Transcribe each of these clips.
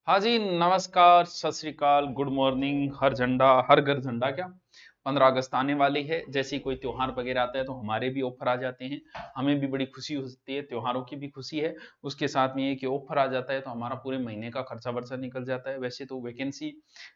हाँ जी, नमस्कार, सत श्री अकाल, गुड मॉर्निंग। हर झंडा हर घर झंडा क्या। 15 अगस्त आने वाली है। जैसे ही कोई त्योहार वगैरह आता है तो हमारे भी ऑफर आ जाते हैं। हमें भी बड़ी खुशी होती है, त्योहारों की भी खुशी है। उसके साथ में ये कि ऑफर आ जाता है तो हमारा पूरे महीने का खर्चा वर्चा निकल जाता है। वैसे तो वैकेंसी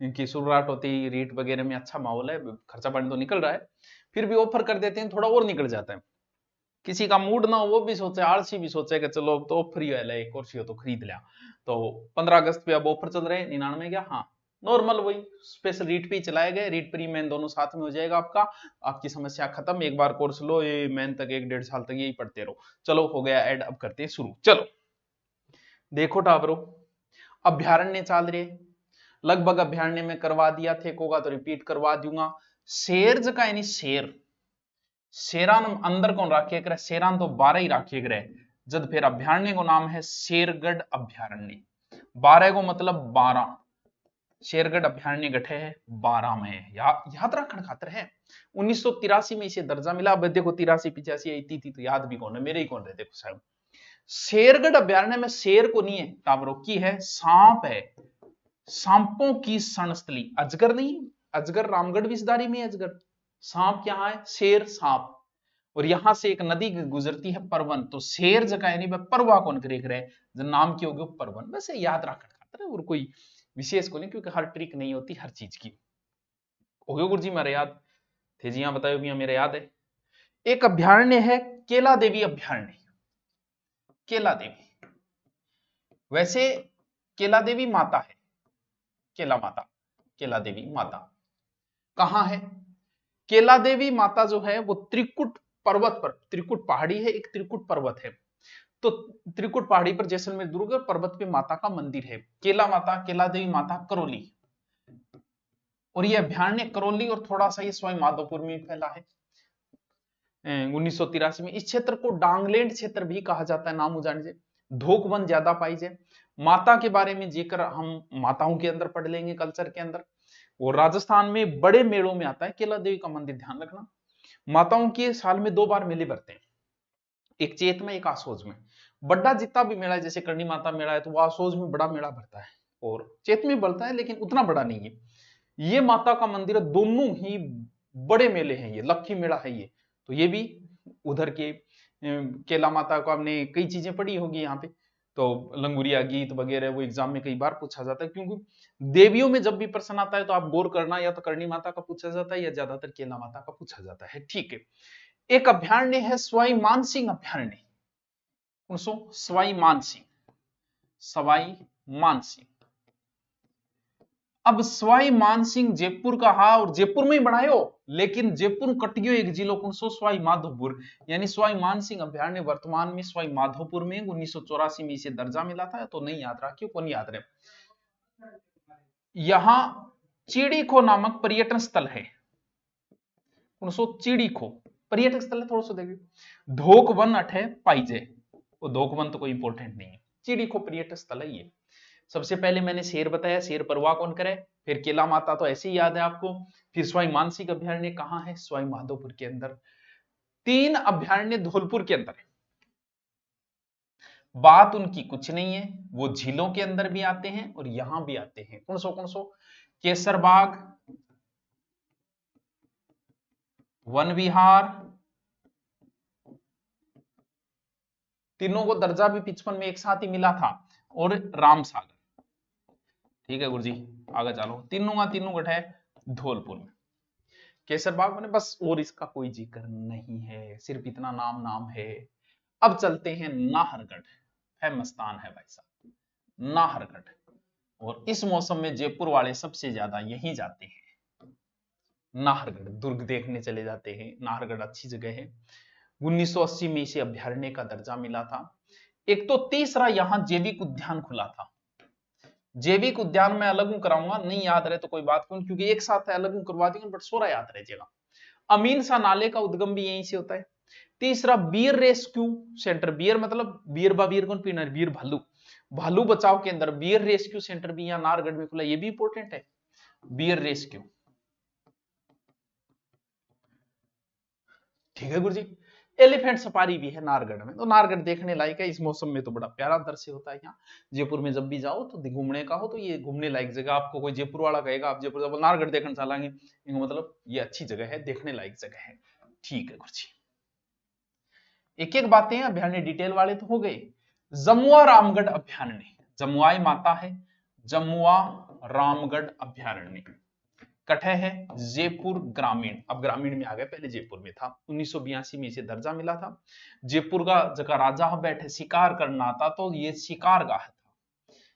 की शुरुआत होती ही रेट वगैरह में अच्छा माहौल है, खर्चा पानी तो निकल रहा है। फिर भी ऑफर कर देते हैं, थोड़ा और निकल जाता है। किसी का मूड ना हो वो भी सोचे, आलसी भी सोचे कि चलो अब तो फ्री है, एक कुर्सी हो तो खरीद लिया। तो 15 अगस्त पे अब ऑफर चल रहे हैं 99 क्या, हाँ नॉर्मल वही स्पेशल रीट पे ही चलाए गए। रीट प्री मैन दोनों साथ में हो जाएगा आपका। आपकी समस्या खत्म, एक बार कोर्स लो, ये मैन तक 1 डेढ़ साल तक यही पढ़ते रहो। चलो हो गया ऐड, अब करते हैं शुरू। चलो देखो टावरो, अभ्यारण्य चाल रहे, लगभग अभ्यारण्य में करवा दिया थे, कोगा तो रिपीट करवा दूंगा। शेर जगह यानी शेर, शेरान अंदर कौन राखिए करे, शेरान तो 12 ही राखिए करे। जब फिर अभ्यारण्य को नाम है शेरगढ़ अभ्यारण्य। 12 को मतलब 12, शेरगढ़ अभ्यारण्य गठे है 12 में। याद रखने खातर है। 1983 में इसे दर्जा मिला। अब देखो 83 85 आई थी तो याद भी कौन है, मेरे ही कौन रहे देखो साहब। शेरगढ़ अभ्यारण्य में शेर को नहीं है, टावरों की है, सांप है। सांपों की सणस्थली, अजगर नहीं। अजगर रामगढ़ विषधारी में अजगर। सांप क्या है, शेर सांप। और यहां से एक नदी गुजरती है परवन, तो शेर जगह यानी परवा कौन करे करे, जो नाम की होगी परवन। वैसे याद रखना खातर और कोई विशेष को नहीं, क्योंकि हर ट्रिक नहीं होती हर चीज की। हो गया गुरु जी मेरे याद थे जी, हाँ बताओ भैया मेरे याद है। एक अभ्यारण्य है केला देवी अभ्यारण्य। केला देवी, वैसे केला देवी माता है, केला माता, केला देवी माता कहां है। केला देवी माता जो है वो त्रिकुट पर्वत पर, त्रिकुट पहाड़ी है, एक त्रिकुट पर्वत है। तो त्रिकुट पहाड़ी पर जैसलमेर दुर्ग पर्वत पे माता का मंदिर है। केला माता, केला देवी माता करौली। और ये अभ्यारण्य करौली और थोड़ा सा ये सवाई माधोपुर में फैला है। 1983 में इस क्षेत्र को डांगलैंड क्षेत्र भी कहा जाता है, नाम हो जाने से। धोक वन ज्यादा पाई जाए। माता के बारे में जिक्र हम माताओं के अंदर पढ़ लेंगे कल्चर के अंदर। वो राजस्थान में बड़े मेलों में आता है केला देवी का मंदिर, ध्यान रखना। माताओं के साल में 2 बार मेले भरते हैं, एक चैत में एक आसोज में। बड़ा जितना भी मेला है, जैसे करणी माता मेला है तो वो आसोज में बड़ा मेला भरता है और चैत में बढ़ता है, लेकिन उतना बड़ा नहीं है। ये माता का मंदिर है, दोनों ही बड़े मेले हैं, ये लक्खी मेला है ये। तो ये भी उधर के केला माता को आपने कई चीजें पढ़ी होगी यहाँ पे। तो लंगुरिया गीत वगैरह वो एग्जाम में कई बार पूछा जाता है, क्योंकि देवियों में जब भी प्रश्न आता है तो आप गौर करना, या तो करणी माता का पूछा जाता है या ज्यादातर केला माता का पूछा जाता है, ठीक है। एक अभ्यारण्य है सवाई मानसिंह अभ्यारण्य। सवाई मानसिंह, सवाई मानसिंह। अब सवाई मानसिंह जयपुर का, हा और जयपुर में ही बनायो, लेकिन जयपुर कट गयो एक जिलो कौन सो, सवाई माधोपुर। यानी सवाई मानसिंह अभ्यारण्य वर्तमान में सवाई माधोपुर में 1984 में इसे दर्जा मिला था। तो नहीं याद रखियो, कौन याद रहे। यहां चिड़ीखो नामक पर्यटन स्थल है। कौन सो, चिड़ीखो पर्यटक स्थल है, थोड़ा सा देखिए। धोक वन अठे पाइजे, वो धोक वन तो कोई इंपोर्टेंट नहीं है, चिड़ीखो पर्यटक स्थल है ये। सबसे पहले मैंने शेर बताया, शेर परवाह कौन करे। फिर केला माता तो ऐसे ही याद है आपको। फिर सवाई मानसिंह अभ्यारण्य कहां है, सवाई माधोपुर के अंदर। 3 अभ्यारण्य धौलपुर के अंदर है। बात उनकी कुछ नहीं है, वो झीलों के अंदर भी आते हैं और यहां भी आते हैं। कौन सो, केसरबाग, वन विहार, तीनों को दर्जा भी 55 में एक साथ ही मिला था, और रामसागर। ठीक है गुरुजी, आगे चलो। तीनों का तीनों गठ है धौलपुर में। केसरबाग बने बस, और इसका कोई जिक्र नहीं है, सिर्फ इतना नाम नाम है। अब चलते हैं नाहरगढ़, फेमस स्थान है भाई साहब, नाहरगढ़। और इस मौसम में जयपुर वाले सबसे ज्यादा यहीं जाते हैं। नाहरगढ़ दुर्ग देखने चले जाते हैं, नाहरगढ़ अच्छी जगह है। 1980 में इसे अभ्यारण्य का दर्जा मिला था। एक तो तीसरा यहां जैविक उद्यान खुला था। जैविक उद्यान में अलग कराऊंगा, नहीं याद रहे तो कोई बात नहीं, क्योंकि एक साथ है अलग करवा देंगे, बट सोरा याद रह जाएगा। अमीन सा नाले का उद्गम भी यहीं से होता है। तीसरा बियर रेस्क्यू सेंटर, बियर मतलब बियर बा बियर कौन पीना, बियर भालू, भालू बचाव के अंदर बियर रेस्क्यू सेंटर भी यहाँ नाहरगढ़ में खुला, ये भी इंपॉर्टेंट है, बियर रेस्क्यू। ठीक है गुरुजी। एलिफेंट सफारी भी है नारगढ़ में, तो नारगढ़ देखने लायक है। इस मौसम में तो बड़ा प्यारा दृश्य होता है यहाँ। जयपुर में जब भी जाओ तो घूमने का हो तो ये घूमने लायक जगह। आपको कोई जयपुर वाला कहेगा आप जयपुर जब नारगढ़ देखने चलेंगे, इनको मतलब ये अच्छी जगह है, देखने लायक जगह है। ठीक है गुरुजी, एक एक बातें अभ्यारण्य डिटेल वाले तो हो गए। जमुआ रामगढ़ अभ्यारण्य, जमुआई माता है, जमुआ रामगढ़ अभ्यारण्य कठे है जयपुर ग्रामीण। अब ग्रामीण में आ गए, पहले जयपुर में था, 1982 में इसे दर्जा मिला था। जयपुर का जगह राजा बैठे शिकार करना था तो ये शिकार गाह था,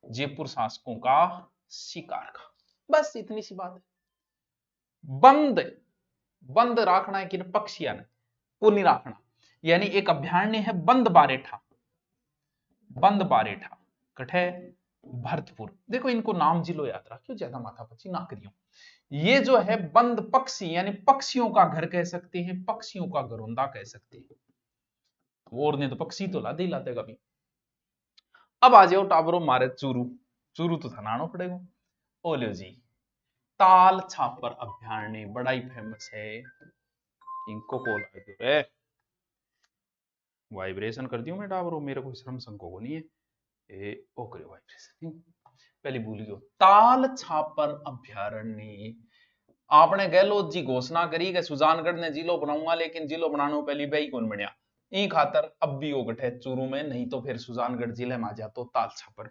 जयपुर शासकों का शिकार गाह। बस इतनी सी बात है। बंद बंद राखना है कि पक्षियां को नहीं राखना, यानी एक अभ्यारण्य है बंद बारेठा, बंद बारेठा कठे भरतपुर। देखो इनको नाम जिलो याद रखियो, ज्यादा माथा पच्ची ना करियो। ये जो है बंद पक्षी यानी पक्षियों का घर कह सकते हैं, पक्षियों का घरौंदा कह सकते हैं। और ने तो पक्षी तो लाते ही लाते कभी। अब आ जाओ टाबरो मारे चूरू, चूरू तो थनानो पड़ेगा। ओलियो जी, ताल छापर अभ्यारण्य बड़ा ही फेमस है। इनको कॉल है, वाइब्रेशन कर दियो मैं टाबरो, मेरे को श्रम संको को नहीं है ए ओकरे वाइब्रेशन पहले भूल गयो। ताल छापर अभ्यारण्य आपने गहलोत जी घोषणा करी कि सुजानगढ़ ने जिलो बनाऊंगा, लेकिन जिलो बनाने पहली बेई कौन बनया, ई खातर अब भी वो गठे चूरू में, नहीं तो फिर सुजानगढ़ जिले में आ जातो ताल छापर।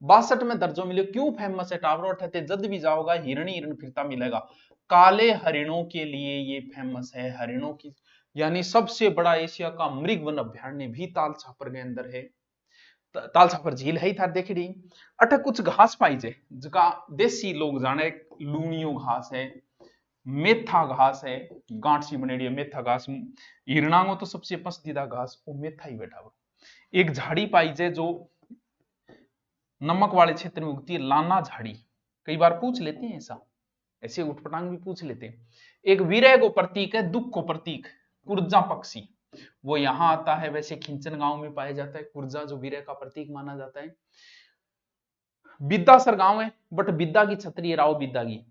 62 में दर्जो मिले। क्यों फेमस है टावरो उठते, जद भी जाओगा हिरण ही हिरण फिरता मिलेगा। काले हरिणों के लिए ये फेमस है, हरिणों की यानी सबसे बड़ा एशिया का मृग वन अभ्यारण्य भी ताल छापर के अंदर है। ताल छापर झील है ही था देख रही। अटक कुछ घास पाई जे जका देसी लोग जाने, लूणियों घास है, मेथा घास है, गांठ सी बनेड़ी है मेथा घास। हिरणांगो तो सबसे पसंदीदा घास वो मेथा ही बैठा हुआ। एक झाड़ी पाई जे जो नमक वाले क्षेत्र में उगती है, लाना झाड़ी। कई बार पूछ लेते हैं ऐसा, ऐसे उठपटांग भी पूछ लेते हैं। एक विरह को प्रतीक है, दुख को प्रतीक, कुर्जा पक्षी, वो यहां आता है। वैसे खिंचन गांव में पाया जाता है कुर्जा, जो विरह का प्रतीक माना जाता है। बिद्दासर गांव है, बट बिद्दा की छतरी है, राव बिद्दा की।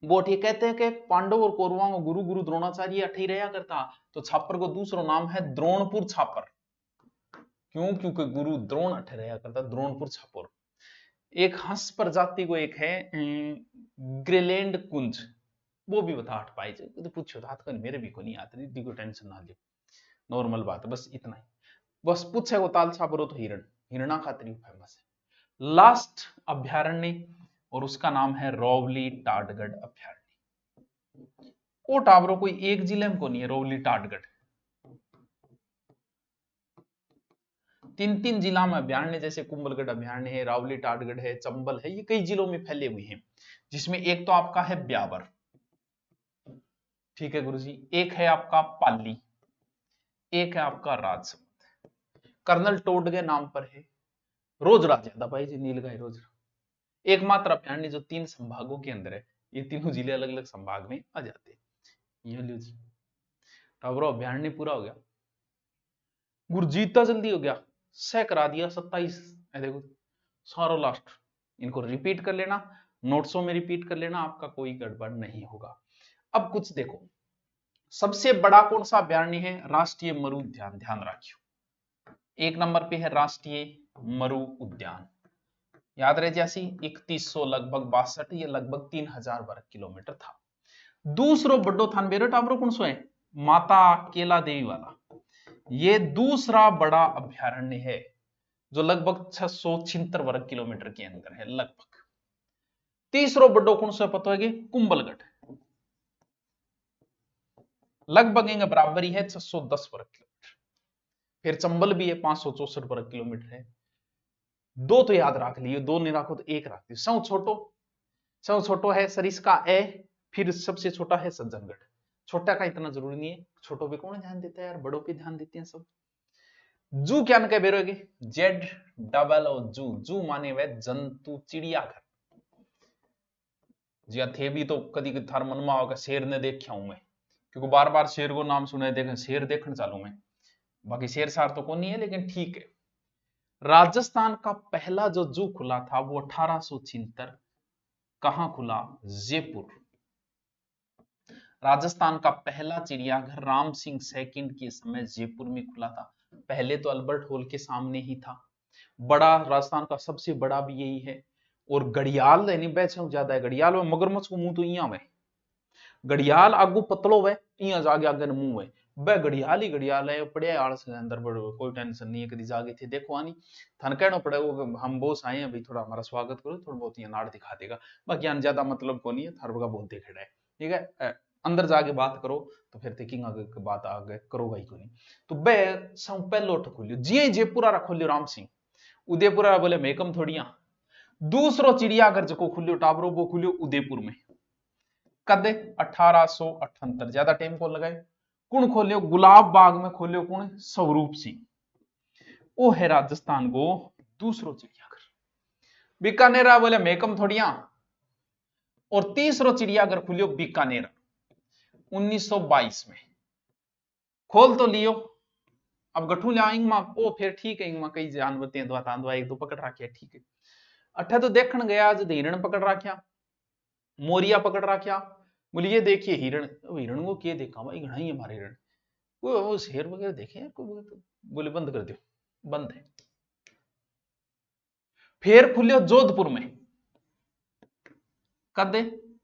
वो ठीक कहते हैं कि पांडव और कौरवों को गुरु गुरु द्रोणाचार्य अठी रहा करता, तो छापर को दूसरा नाम है द्रोणपुर छापर। क्यों? क्योंकि गुरु द्रोण अठे रहा करता, द्रोणपुर छापर। एक हंस प्रजाति को एक है ग्रेलैंड कुंज, वो भी बता हट पाए तो पूछो तो मेरे भी को नहीं आती, को टेंशन ना ले, नॉर्मल बात है, बस इतना ही। बस पूछे वो ताल छापर तो हिरण, हिरणा खातिर फेमस है। लास्ट अभ्यारण्य और उसका नाम है रोवली टाटगढ़ अभ्यारण्य। वो टावरों कोई एक जिले में को नहीं है रोवली टाटगढ़, 3-3 जिला में अभ्यारण्य, जैसे कुंभलगढ़ अभ्यारण्य है, रावली टाटगढ़ है, चंबल है, ये कई जिलों में फैले हुए हैं। जिसमें एक तो आपका है ब्यावर, ठीक है गुरुजी, एक है आपका पाली, एक है आपका राजसमंद। कर्नल टोड के नाम पर है। रोजड़ा ज्यादा भाई जी, नीलगाय रोजड़ा। एकमात्र अभ्यारण्य जो 3 संभागों के अंदर है, ये तीनों जिले अलग अलग संभाग में आ जाते हैं। ये लो जी, टावरो अभ्यारण्य पूरा हो गया। गुरजीता जल्दी हो गया, सह करा दिया 27। देखो सारो लास्ट, इनको रिपीट कर लेना, नोट्सों में रिपीट कर लेना, आपका कोई गड़बड़ नहीं होगा। अब कुछ देखो, सबसे बड़ा कौन सा अभ्यारण्य है? राष्ट्रीय मरु उद्यान, ध्यान रखियो। 1 नंबर पे है राष्ट्रीय मरु उद्यान, याद रहे जैसी 3100 लगभग 62, ये लगभग 3000 वर्ग किलोमीटर था। दूसरो बड़ो थान बेरो टाबरो कौन सो है? माता केला देवी वाला, ये दूसरा बड़ा अभ्यारण्य है जो लगभग 676 वर्ग किलोमीटर के अंदर है लगभग। तीसरो बड़ो कौन सा पता है? कुंभलगढ़, लगभग इंगे बराबरी है 610 वर्ग किलोमीटर। फिर चंबल भी है 564 वर्ग किलोमीटर है। दो तो याद रख लियो, दो नहीं रखो तो एक रख दियो। सौ छोटो है सरिस्का ए, फिर सबसे छोटा है सज्जनगढ़। छोटा का इतना जरूरी नहीं है, छोटो पे कौन ध्यान देता है यार, बड़ों पे ध्यान देते हैं सब। जू क्या कह बेरोगे? जेड डबल ओ जू, जू माने वह जंतु चिड़ियाघर। जी थे भी तो कदी थार मन में आओगे शेर ने देखा हूं मैं, क्योंकि बार बार शेर को नाम सुने, देखें शेर देखने चालू मैं, बाकी शेर सार तो कौन नहीं है, लेकिन ठीक है। राजस्थान का पहला जो जू खुला था वो 1876, कहां खुला? जयपुर। राजस्थान का पहला चिड़ियाघर राम सिंह सेकंड के समय जयपुर में खुला था। पहले तो अल्बर्ट हॉल के सामने ही था। बड़ा राजस्थान का सबसे बड़ा भी यही है। और घड़ियाल ज्यादा है। घड़ियाल में मगरमच्छ को मुंह तो इया में, घड़ियाल आगू पतलो वे, इया जागे आगे मुंह है। वह घड़ियाल ही घड़ियाल है। पड़े आलस के अंदर बड़ो, कोई टेंशन नहीं है। कभी जागे थे देखो आनी थन कहना पड़े वो हम बोस आए हैं भाई, थोड़ा हमारा स्वागत करो, थोड़ा बहुत ये नाड़ दिखा देगा। बाकी अन ज्यादा मतलब को नहीं है, थार का बोलते खड़ा है। ठीक है, अंदर जाके बात करो तो फिर थिंकिंग आगे की बात आगे करोगा ही को नहीं। तो बे सब पहलो उठ खोलियो जी जयपुर आ खोलियो राम सिंह। उदयपुर आ बोले मेकम थोड़िया। दूसरो चिड़ियाघर जो खुलियो टाबरो वो खुलियो उदयपुर में। कद 1878, ज्यादा टाइम कौन लगाए। कौन खोलियो गुलाब बाग में खोलियो कौन, स्वरूप सिंह। वो है राजस्थान को दूसरो चिड़ियाघर। बीकानेर बोले मेकम थोड़िया। और तीसरो चिड़ियाघर खुलियो बीकानेर 1922 में। खोल तो लियो। अब गठू लिया इंगमा ओ फिर ठीक है, इंगमा कई जानवर तेंदुआ तांदुआ एक दो पकड़ रखे ठीक है। अठे तो देखने गया आज हिरण पकड़ रखा, मोरिया पकड़ रखा। बोले ये देखिए हिरण। हिरण को क्या देखा भाई, घना ही हमारे हिरण। वो शेर वगैरह देखे यार को। बोले बंद कर दो, बंद है। फिर खुलियो जोधपुर में। कद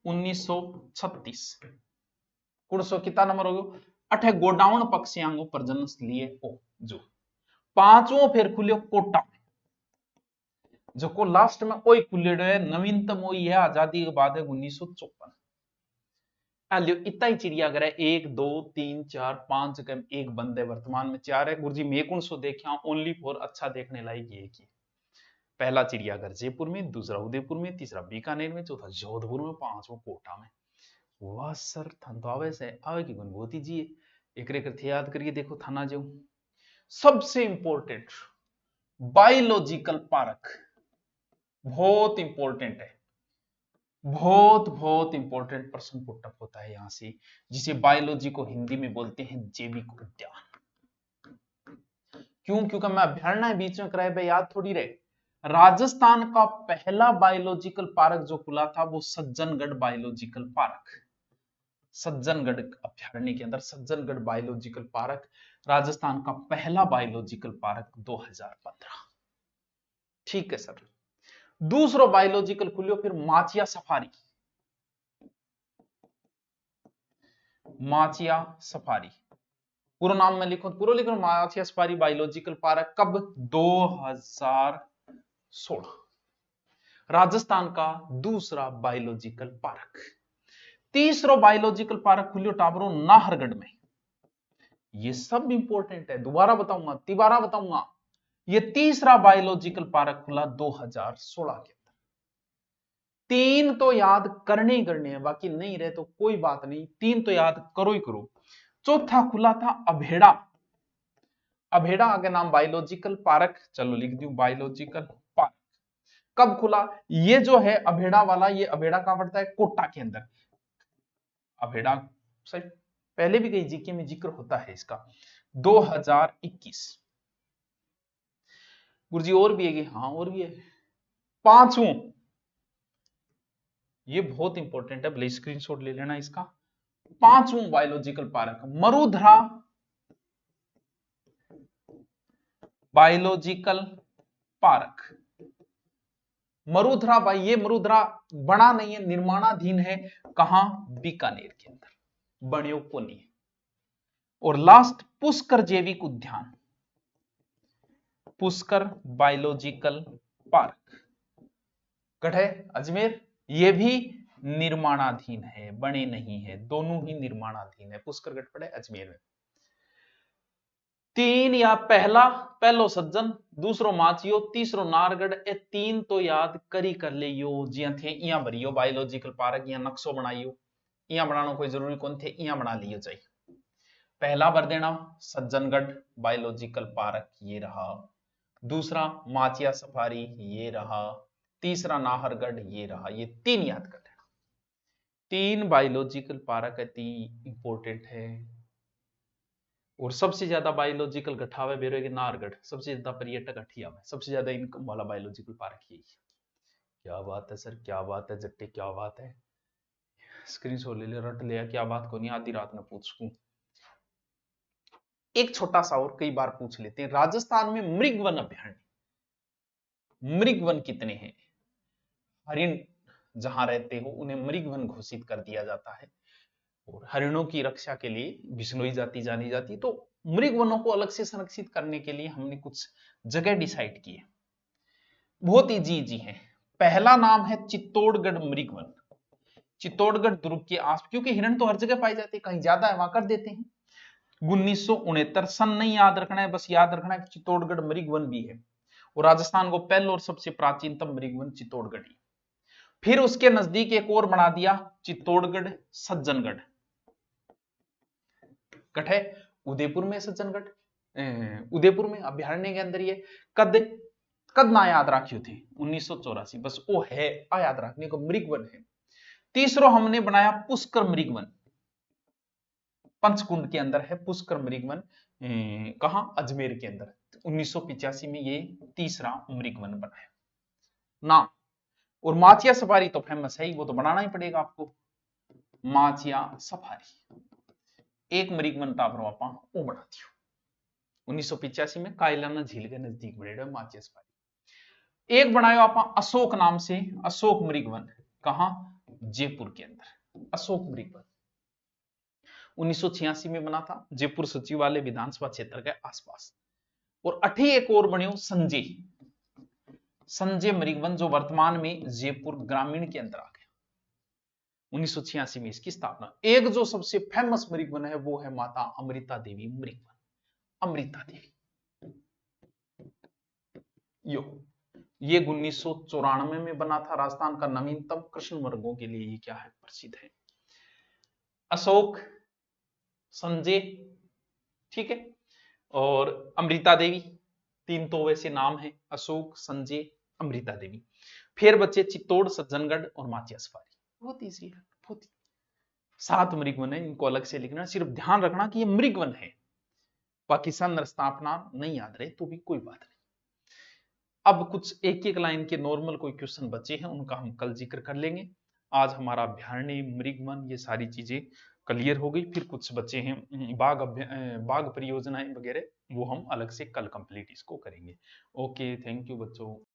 1936। कुण सौ कितना नंबर हो गयो। अठे गोडाउन पक्षियांगो प्रजनन लिए ओ जो। पांचवो फिर खुलियो कोटा में, जो को लास्ट में ओई खुलेड़ो है। नवीनतम ओई है, आजादी के बाद है 1954। लियो इतना ही चिड़ियाघर है, 1 2 3 4 5 कम एक बंद है, वर्तमान में 4 है। गुरुजी मैं कौन सो देखा ओनली फॉर अच्छा देखने लायक ये की। पहला चिड़ियाघर जयपुर में, दूसरा उदयपुर में, तीसरा बीकानेर में, चौथा जोधपुर में, पांचवा कोटा में। वाह सर थन तो आवे से आवे की अनुभूति जी। एक रेकर थे याद करिए देखो थाना जो सबसे इंपॉर्टेंट बायोलॉजिकल पार्क बहुत इंपॉर्टेंट है। बहुत बहुत इंपॉर्टेंट प्रश्न पुटअप होता है यहां से, जिसे बायोलॉजी को हिंदी में बोलते हैं जैविक उद्यान। क्यों, क्योंकि मैं अभ्यारण्य बीच में कराए याद थोड़ी रहे। राजस्थान का पहला बायोलॉजिकल पार्क जो खुला था वो सज्जनगढ़ बायोलॉजिकल पार्क। सज्जनगढ़ अभ्यारण्य के अंदर सज्जनगढ़ बायोलॉजिकल पार्क राजस्थान का पहला बायोलॉजिकल पार्क 2015। ठीक है सर। दूसरो बायोलॉजिकल खुलियो फिर माचिया सफारी। माचिया सफारी पूरा नाम में लिखो, पूरा लिखो माचिया सफारी बायोलॉजिकल पार्क। कब, 2016। राजस्थान का दूसरा बायोलॉजिकल पार्क। तीसरो बायोलॉजिकल पार्क खुलियो टाबरो नाहरगढ़ में। ये सब इंपॉर्टेंट है, दोबारा बताऊंगा, तिबारा बताऊंगा। ये तीसरा बायोलॉजिकल पार्क खुला 2016 के अंदर। 3 तो याद करने ही करने हैं, बाकी नहीं रहे तो कोई बात नहीं, 3 तो याद करो ही करो। चौथा खुला था अभेड़ा। अभेड़ा आगे नाम बायोलॉजिकल पार्क, चलो लिख दूं बायोलॉजिकल पार्क। कब खुला, ये जो है अभेड़ा वाला, ये अभेड़ा कहां पड़ता है, कोटा के अंदर। अभेड़ा सही पहले भी कई जीके में जिक्र होता है इसका। 2021। गुरुजी और भी है, हाँ और भी है। पांचवों, ये बहुत इंपॉर्टेंट है, भले स्क्रीनशॉट ले लेना इसका। पांचवों biological park Marudhara biological park. Marudhara भाई, ये मरुधरा बना नहीं है, निर्माणाधीन है। कहां, बीकानेर के अंदर, बनियो को नहीं है। और लास्ट पुष्कर जैविक उद्यान, पुष्कर बायोलॉजिकल पार्क गढ़े अजमेर। ये भी निर्माणाधीन है, बने नहीं है, दोनों ही निर्माणाधीन है। पुष्करगढ़ पड़े अजमेर में। 3 या पहलो सज्जन, दूसरो माचियो, तीसरो नारगढ़। ए 3 तो याद करी कर ले यो जिया थे इया भरियो बायोलॉजिकल पार्क, या नक्शो बनाइयो। इया बनाना कोई जरूरी कौन थे, इया बना लियो चाहिए। पहला भर देना सज्जनगढ़ बायोलॉजिकल पार्क, ये रहा। दूसरा माचिया सफारी, ये रहा। तीसरा नाहरगढ़, ये रहा। ये 3 याद कर लेना। 3 बायोलॉजिकल पार्क अति इंपॉर्टेंट है। और सबसे ज्यादा बायोलॉजिकल गठावे बेरोगे नाहरगढ़, सबसे ज्यादा पर्यटक अठिया में, सबसे ज्यादा इनकम वाला बायोलॉजिकल पार्क यही है। क्या बात है सर, क्या बात है जट्टे, क्या बात है। स्क्रीनशॉट ले ले, रट लिया, क्या बात को नहीं आधी रात में पूछ सकूं। एक छोटा सा और कई बार पूछ लेते हैं, राजस्थान में मृगवन अभ्यारण्य, मृगवन कितने हैं? हरिण जहां रहते हो उन्हें मृगवन घोषित कर दिया जाता है, और हरिणों की रक्षा के लिए बिश्नोई जाति जानी जाती है। तो मृगवनों को अलग से संरक्षित करने के लिए हमने कुछ जगह डिसाइड की है, बहुत इजी है। पहला नाम है चित्तौड़गढ़ मृगवन। चित्तौड़गढ़ दुर्ग के आस, क्योंकि हिरण तो हर जगह पाई जाती है, कहीं ज्यादा है वहां कर देते हैं। 1969 सन नहीं याद रखना है, बस याद रखना है कि चित्तौड़गढ़ मृगवन भी है, और राजस्थान को पहला और सबसे प्राचीनतम मृगवन चित्तौड़गढ़ ही। फिर उसके नजदीक एक और बना दिया, चित्तौड़गढ़ सज्जनगढ़। गढ़ है उदयपुर में, सज्जनगढ़ उदयपुर में अभ्यारण्य के अंदर। ये कद कद ना याद रखियो थे 1984, बस वो है आ याद रखने को, मृगवन है। तीसरा हमने बनाया पुष्कर मृगवन, पंचकुंड के अंदर है पुष्कर मृगवन, कहां, अजमेर के अंदर। 1985 में ये तीसरा मृगवन बनाया ना। और माचिया सफारी तो फेमस है ही, वो तो बनाना ही पड़ेगा आपको, माचिया सफारी। एक मृगवन टापरो आप वो बना दियो 1985 में, कायलाना झील के नजदीक बनेगा माचिया सफारी। एक बनायो आप अशोक नाम से, अशोक मृगवन, कहां, जयपुर के अंदर, अशोक मृगवन 1986 में बना था, जयपुर सचिवालय विधानसभा क्षेत्र के आसपास। और अठी एक और बने संजय, संजय मृगवन, जो वर्तमान में जयपुर ग्रामीण के अंदर आ गया। 1986 में इसकी स्थापना। एक जो सबसे फेमस मृगवन है वो है माता अमृता देवी मृगवन, अमृता देवी। ये 1994 में बना था, राजस्थान का नवीनतम कृष्ण वर्गों के लिए ये क्या है, प्रसिद्ध है। अशोक, संजय, ठीक है, और अमृता देवी, तीन तो वैसे नाम है, अशोक, संजय, अमृता देवी। फिर बच्चे चित्तौड़, सज्जनगढ़ और माचिया सफारी। बहुत ईजी है, बहुत 7 मृगवन है, इनको अलग से लिखना, सिर्फ ध्यान रखना कि ये मृगवन है, बाकी सन स्थापना नहीं याद रहे तो भी कोई बात नहीं। अब कुछ एक एक लाइन के नॉर्मल कोई क्वेश्चन बचे हैं, उनका हम कल जिक्र कर लेंगे। आज हमारा अभ्यारण्य, मृगवन, ये सारी चीजें क्लियर हो गई। फिर कुछ बचे हैं बाघ परियोजनाएं वगैरह, वो हम अलग से कल कंप्लीट इसको करेंगे। ओके, थैंक यू बच्चों।